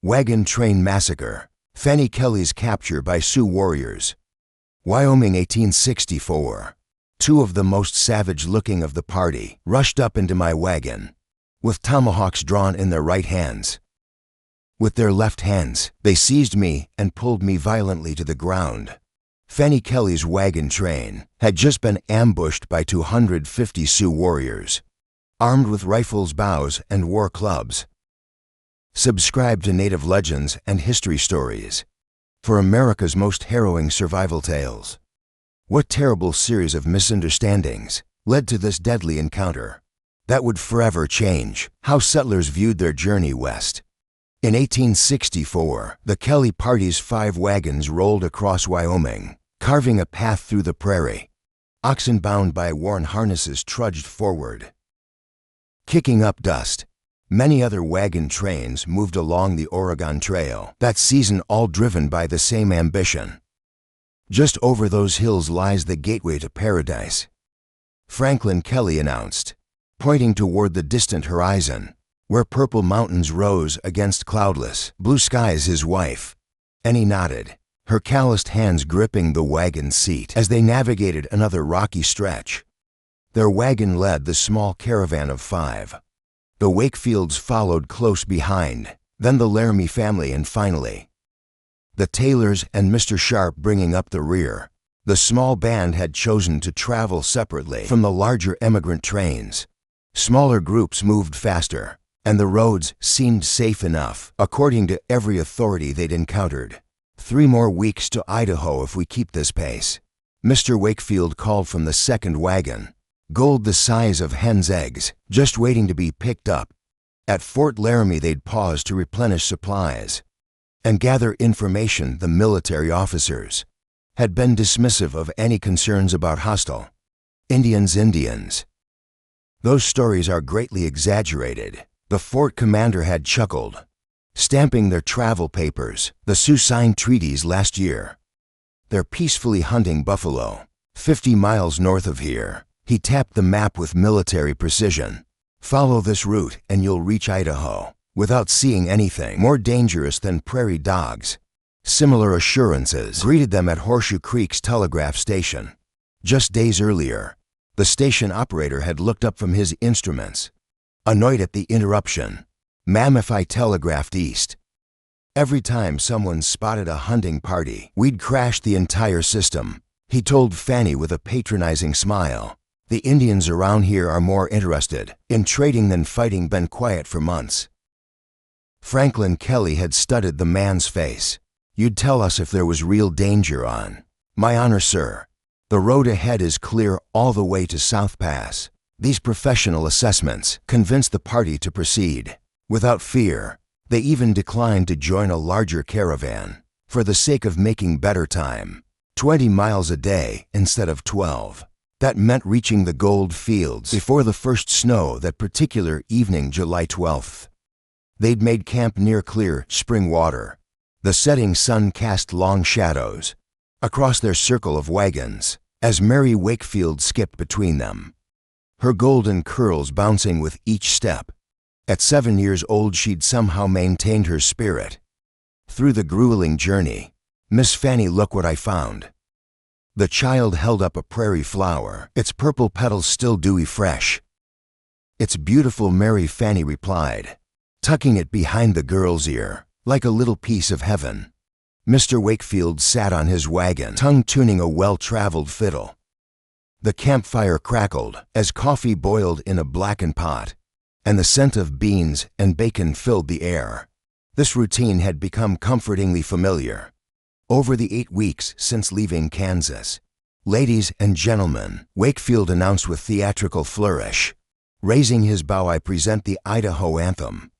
Wagon Train Massacre. Fanny Kelly's capture by Sioux warriors. Wyoming, 1864. Two of the most savage-looking of the party rushed up into my wagon, with tomahawks drawn in their right hands. With their left hands, they seized me and pulled me violently to the ground. Fanny Kelly's wagon train had just been ambushed by 250 Sioux warriors, armed with rifles, bows, and war clubs. Subscribe to Native Legends and History Stories for America's most harrowing survival tales. What terrible series of misunderstandings led to this deadly encounter that would forever change how settlers viewed their journey west? In 1864, the Kelly party's 5 wagons rolled across Wyoming, carving a path through the prairie. Oxen bound by worn harnesses trudged forward, kicking up dust. Many other wagon trains moved along the Oregon Trail that season, all driven by the same ambition. Just over those hills lies the gateway to paradise, Franklin Kelly announced, pointing toward the distant horizon, where purple mountains rose against cloudless blue skies. His wife, and he nodded, her calloused hands gripping the wagon seat as they navigated another rocky stretch. Their wagon led the small caravan of 5. The Wakefields followed close behind, then the Laramie family, and finally the Taylors and Mr. Sharp bringing up the rear. The small band had chosen to travel separately from the larger emigrant trains. Smaller groups moved faster, and the roads seemed safe enough, according to every authority they'd encountered. 3 more weeks to Idaho if we keep this pace, Mr. Wakefield called from the second wagon. Gold the size of hen's eggs, just waiting to be picked up. At Fort Laramie they'd pause to replenish supplies and gather information. The military officers had been dismissive of any concerns about hostile Indians. Those stories are greatly exaggerated, the fort commander had chuckled, stamping their travel papers. The Sioux signed treaties last year. They're peacefully hunting buffalo 50 miles north of here. He tapped the map with military precision. Follow this route and you'll reach Idaho without seeing anything more dangerous than prairie dogs. Similar assurances greeted them at Horseshoe Creek's telegraph station. Just days earlier, the station operator had looked up from his instruments, annoyed at the interruption. "Ma'am, if I telegraphed east, every time someone spotted a hunting party, we'd crash the entire system," he told Fanny with a patronizing smile. "The Indians around here are more interested in trading than fighting. Been quiet for months." Franklin Kelly had studied the man's face. "You'd tell us if there was real danger on." "My honor, sir. The road ahead is clear all the way to South Pass." These professional assessments convinced the party to proceed without fear. They even declined to join a larger caravan for the sake of making better time. 20 miles a day instead of 12. That meant reaching the gold fields before the first snow that particular evening, July 12th. They'd made camp near clear spring water. The setting sun cast long shadows across their circle of wagons as Mary Wakefield skipped between them, her golden curls bouncing with each step. At 7 years old, she'd somehow maintained her spirit through the grueling journey. "Miss Fanny, look what I found." The child held up a prairie flower, its purple petals still dewy fresh. "It's beautiful," Mary Fanny replied, tucking it behind the girl's ear, "like a little piece of heaven." Mr. Wakefield sat on his wagon, tongue-tuning a well-traveled fiddle. The campfire crackled as coffee boiled in a blackened pot, and the scent of beans and bacon filled the air. This routine had become comfortingly familiar over the 8 weeks since leaving Kansas. "Ladies and gentlemen," Wakefield announced with theatrical flourish. Raising his bow, "I present the Idaho anthem."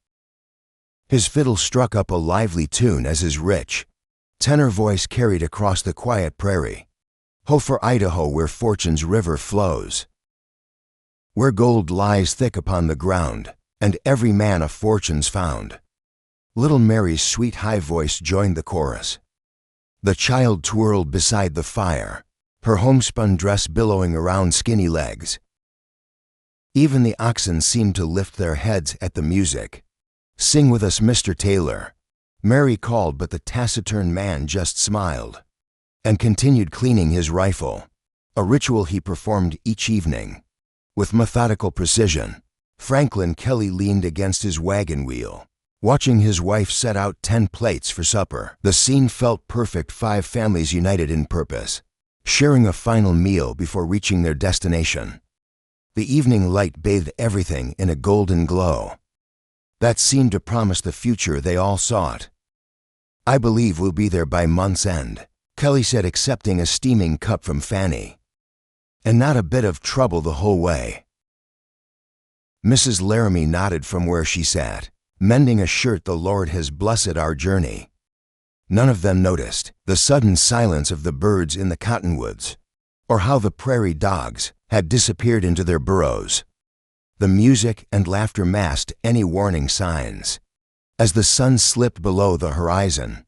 His fiddle struck up a lively tune as his rich tenor voice carried across the quiet prairie. "Ho for Idaho, where fortune's river flows, where gold lies thick upon the ground, and every man a fortune's found." Little Mary's sweet high voice joined the chorus. The child twirled beside the fire, her homespun dress billowing around skinny legs. Even the oxen seemed to lift their heads at the music. "Sing with us, Mr. Taylor." Mary called, but the taciturn man just smiled and continued cleaning his rifle, a ritual he performed each evening. With methodical precision, Franklin Kelly leaned against his wagon wheel, watching his wife set out 10 plates for supper. The scene felt perfect, 5 families united in purpose, sharing a final meal before reaching their destination. The evening light bathed everything in a golden glow that seemed to promise the future they all sought. "I believe we'll be there by month's end," Kelly said, accepting a steaming cup from Fanny. "And not a bit of trouble the whole way." Mrs. Laramie nodded from where she sat, mending a shirt. "The Lord has blessed our journey." None of them noticed the sudden silence of the birds in the cottonwoods, or how the prairie dogs had disappeared into their burrows. The music and laughter masked any warning signs. As the sun slipped below the horizon,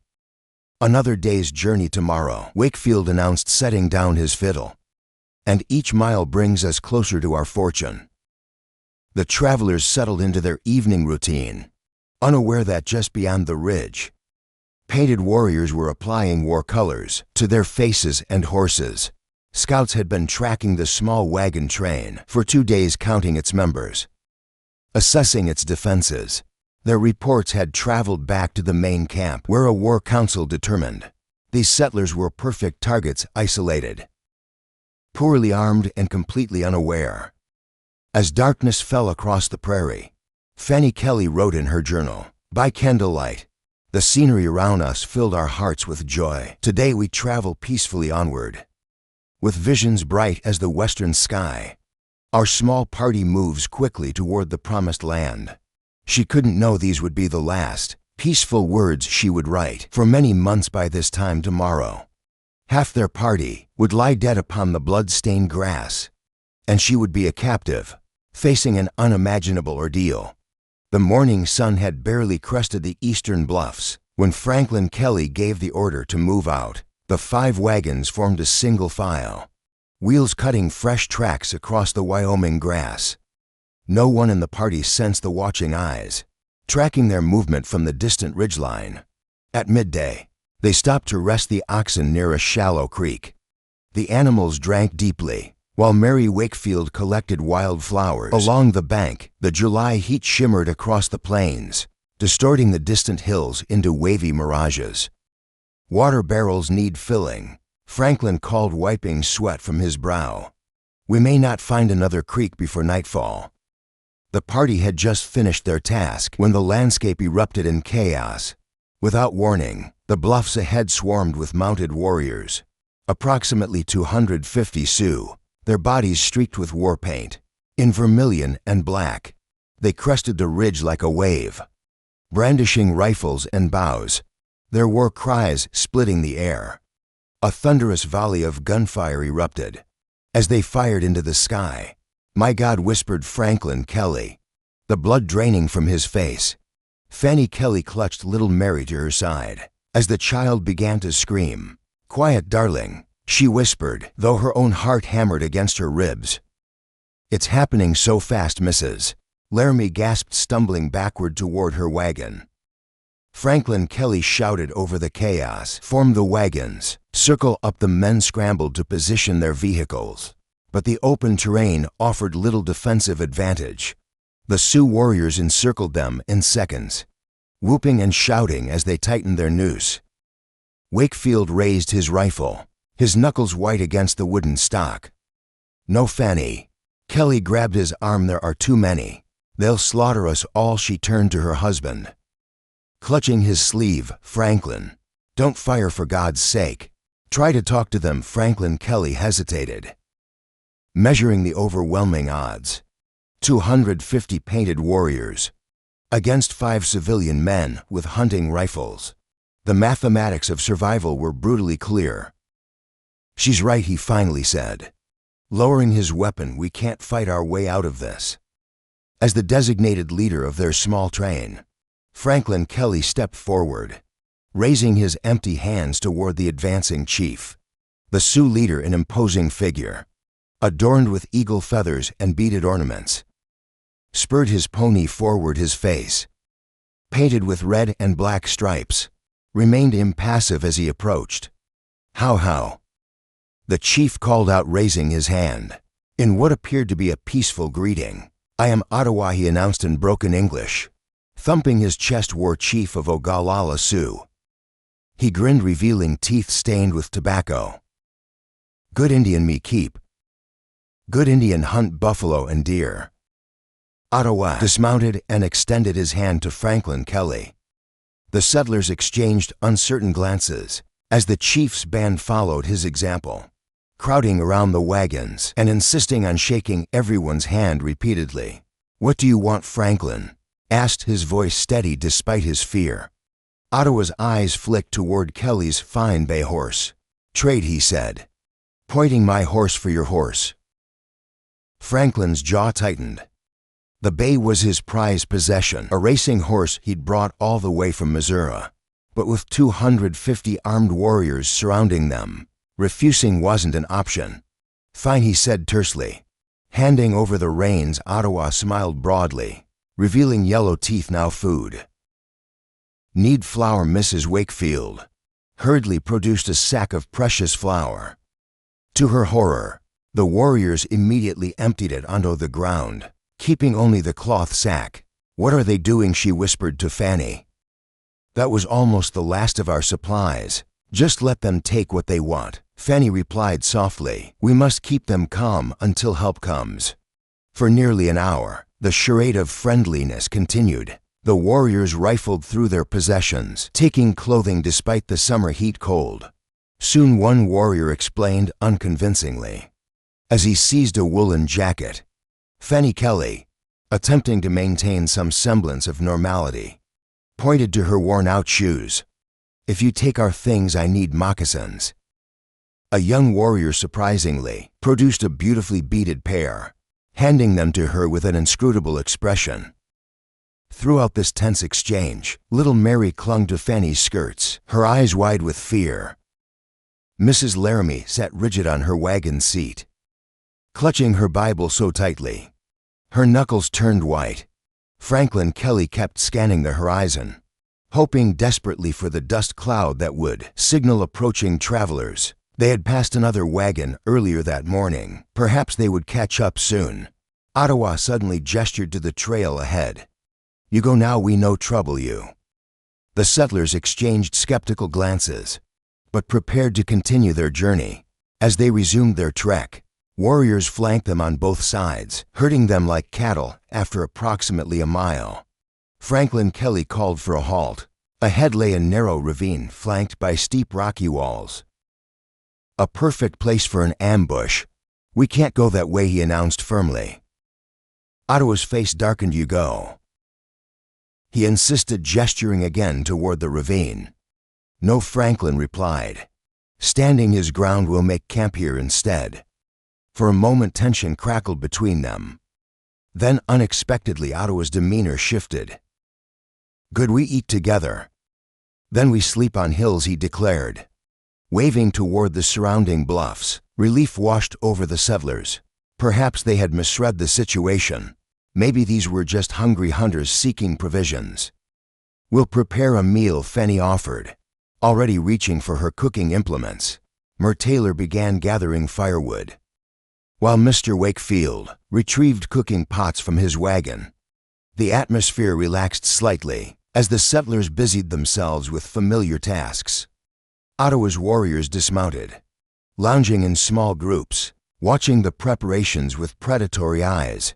"Another day's journey tomorrow," Wakefield announced, setting down his fiddle. "And each mile brings us closer to our fortune." The travelers settled into their evening routine, unaware that just beyond the ridge, painted warriors were applying war colors to their faces and horses. Scouts had been tracking the small wagon train for 2 days, counting its members, assessing its defenses. Their reports had traveled back to the main camp, where a war council determined these settlers were perfect targets, isolated, poorly armed, and completely unaware. As darkness fell across the prairie, Fanny Kelly wrote in her journal, "By candlelight, the scenery around us filled our hearts with joy. Today we travel peacefully onward, with visions bright as the western sky. Our small party moves quickly toward the promised land." She couldn't know these would be the last peaceful words she would write. For many months by this time tomorrow, half their party would lie dead upon the blood-stained grass, and she would be a captive, facing an unimaginable ordeal. The morning sun had barely crested the eastern bluffs when Franklin Kelly gave the order to move out. The 5 wagons formed a single file, wheels cutting fresh tracks across the Wyoming grass. No one in the party sensed the watching eyes, tracking their movement from the distant ridgeline. At midday, they stopped to rest the oxen near a shallow creek. The animals drank deeply, while Mary Wakefield collected wildflowers along the bank. The July heat shimmered across the plains, distorting the distant hills into wavy mirages. "Water barrels need filling," Franklin called, wiping sweat from his brow. "We may not find another creek before nightfall." The party had just finished their task when the landscape erupted in chaos. Without warning, the bluffs ahead swarmed with mounted warriors, approximately 250 Sioux, their bodies streaked with war paint, in vermilion and black. They crested the ridge like a wave, brandishing rifles and bows, their war cries splitting the air. A thunderous volley of gunfire erupted. As they fired into the sky, "My God," whispered Franklin Kelly, the blood draining from his face. Fanny Kelly clutched little Mary to her side as the child began to scream. "Quiet, darling," she whispered, though her own heart hammered against her ribs. "It's happening so fast, Mrs." Laramie gasped, stumbling backward toward her wagon. Franklin Kelly shouted over the chaos. "Form the wagons. Circle up." The men scrambled to position their vehicles, but the open terrain offered little defensive advantage. The Sioux warriors encircled them in seconds, whooping and shouting as they tightened their noose. Wakefield raised his rifle, his knuckles white against the wooden stock. "No, Fanny." Kelly grabbed his arm. "There are too many. They'll slaughter us all." She turned to her husband, clutching his sleeve. "Franklin, don't fire, for God's sake. Try to talk to them." Franklin Kelly hesitated, measuring the overwhelming odds. 250 painted warriors against 5 civilian men with hunting rifles. The mathematics of survival were brutally clear. "She's right," he finally said, lowering his weapon. "We can't fight our way out of this." As the designated leader of their small train, Franklin Kelly stepped forward, raising his empty hands toward the advancing chief. The Sioux leader, an imposing figure, adorned with eagle feathers and beaded ornaments, spurred his pony forward, his face painted with red and black stripes, remained impassive as he approached. How? The chief called out, raising his hand. In what appeared to be a peaceful greeting. I am Ottawa, he announced in broken English. Thumping his chest, war chief of Ogallala Sioux. He grinned, revealing teeth stained with tobacco. Good Indian me keep. Good Indian hunt buffalo and deer. Ottawa dismounted and extended his hand to Fanny Kelly. The settlers exchanged uncertain glances as the chief's band followed his example, crowding around the wagons and insisting on shaking everyone's hand repeatedly. What do you want, Franklin? Asked, his voice steady despite his fear. Ottawa's eyes flicked toward Kelly's fine bay horse. Trade, he said, pointing. My horse for your horse. Franklin's jaw tightened. The bay was his prized possession, a racing horse he'd brought all the way from Missouri. But with 250 armed warriors surrounding them, refusing wasn't an option. Fine, he said tersely. Handing over the reins, Ottawa smiled broadly, revealing yellow teeth. Now food. Need flour, Mrs. Wakefield. Hurriedly produced a sack of precious flour. To her horror, the warriors immediately emptied it onto the ground, keeping only the cloth sack. What are they doing? She whispered to Fanny. That was almost the last of our supplies. Just let them take what they want, Fanny replied softly. We must keep them calm until help comes. For nearly an hour, the charade of friendliness continued. The warriors rifled through their possessions, taking clothing despite the summer heat cold. Soon one warrior explained unconvincingly, as he seized a woolen jacket. Fanny Kelly, attempting to maintain some semblance of normality, pointed to her worn-out shoes. If you take our things, I need moccasins. A young warrior surprisingly produced a beautifully beaded pair, handing them to her with an inscrutable expression. Throughout this tense exchange, little Mary clung to Fanny's skirts, her eyes wide with fear. Mrs. Laramie sat rigid on her wagon seat, clutching her Bible so tightly. Her knuckles turned white. Fanny Kelly kept scanning the horizon, hoping desperately for the dust cloud that would signal approaching travelers. They had passed another wagon earlier that morning. Perhaps they would catch up soon. Ottawa suddenly gestured to the trail ahead. You go now, we no trouble you. The settlers exchanged skeptical glances, but prepared to continue their journey. As they resumed their trek, warriors flanked them on both sides, herding them like cattle. After approximately a mile, Fanny Kelly called for a halt. Ahead lay a narrow ravine flanked by steep rocky walls. A perfect place for an ambush. We can't go that way, he announced firmly. Ottawa's face darkened. You go, he insisted, gesturing again toward the ravine. No, Franklin replied. Standing his ground, we'll make camp here instead. For a moment tension crackled between them. Then unexpectedly Ottawa's demeanor shifted. Good, we eat together. Then we sleep on hills, he declared. Waving toward the surrounding bluffs, relief washed over the settlers. Perhaps they had misread the situation. Maybe these were just hungry hunters seeking provisions. We'll prepare a meal, Fanny offered. Already reaching for her cooking implements, Taylor began gathering firewood, while Mr. Wakefield retrieved cooking pots from his wagon. The atmosphere relaxed slightly as the settlers busied themselves with familiar tasks. Ottawa's warriors dismounted, lounging in small groups, watching the preparations with predatory eyes.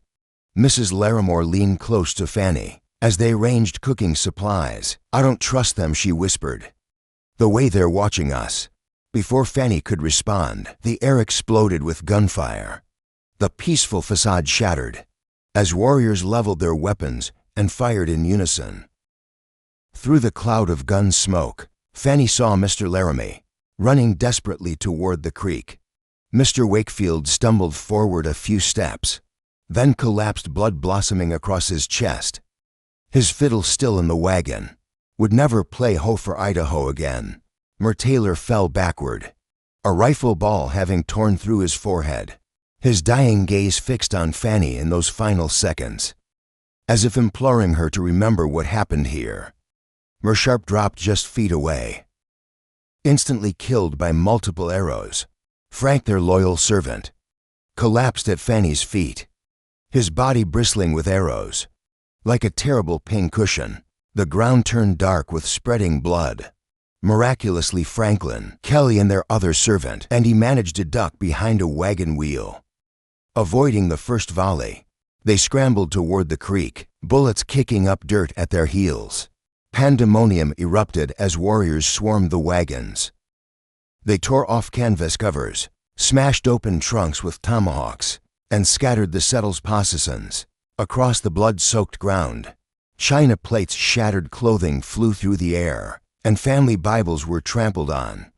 Mrs. Larimore leaned close to Fanny as they arranged cooking supplies. I don't trust them, she whispered. The way they're watching us. Before Fanny could respond, the air exploded with gunfire. The peaceful facade shattered as warriors leveled their weapons and fired in unison. Through the cloud of gun smoke, Fanny saw Mr. Laramie running desperately toward the creek. Mr. Wakefield stumbled forward a few steps, then collapsed, blood blossoming across his chest. His fiddle still in the wagon. Would never play Ho for Idaho again. Taylor fell backward, a rifle ball having torn through his forehead. His dying gaze fixed on Fanny in those final seconds. as if imploring her to remember what happened here. Mersharp dropped just feet away, instantly killed by multiple arrows. Frank, their loyal servant, collapsed at Fanny's feet, his body bristling with arrows. Like a terrible pincushion, the ground turned dark with spreading blood. Miraculously, Franklin, Kelly, and their other servant, and he managed to duck behind a wagon wheel. Avoiding the first volley, they scrambled toward the creek, bullets kicking up dirt at their heels. Pandemonium erupted as warriors swarmed the wagons. They tore off canvas covers, smashed open trunks with tomahawks, and scattered the settle's possessions across the blood-soaked ground. China plates, shattered clothing flew through the air, and family Bibles were trampled on.